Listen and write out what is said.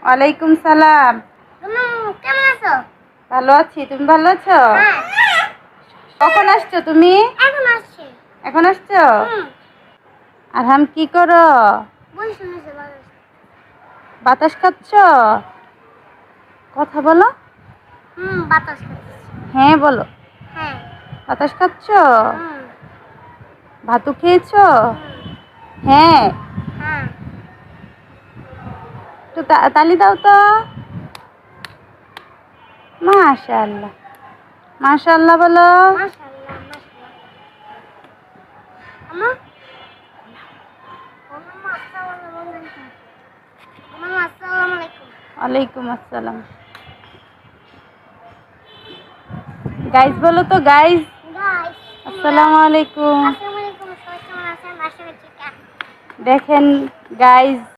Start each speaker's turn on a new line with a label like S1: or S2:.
S1: ওয়ালাইকুম সালাম।
S2: কেমন আছো?
S1: ভালো আছি, তুমি ভালো আছো? কখন আসছো তুমি? এখন আসছো? আরহাম কি করো? বাতাস খাচ্ছ? কথা বলো।
S2: বাতাস খাচ্ছি।
S1: হ্যাঁ বলো।
S2: হ্যাঁ।
S1: বাতাস খাচ্ছ? ভাতু খেয়েছো? হ্যাঁ।
S2: হ্যাঁ।
S1: একটু তালি দাও তো। মাশাআল্লাহ, মাশাআল্লাহ বলো।
S2: মাশাআল্লাহ, মাশাআল্লাহ। আম্মা, আসসালামু আলাইকুম।
S1: ওয়ালাইকুম আসসালাম। গাইস বলো তো, গাইস। আসসালামু আলাইকুম।
S2: আসসালামু আলাইকুম। সবাই কেমন আছেন? আশা করছি
S1: দেখেন গাইস,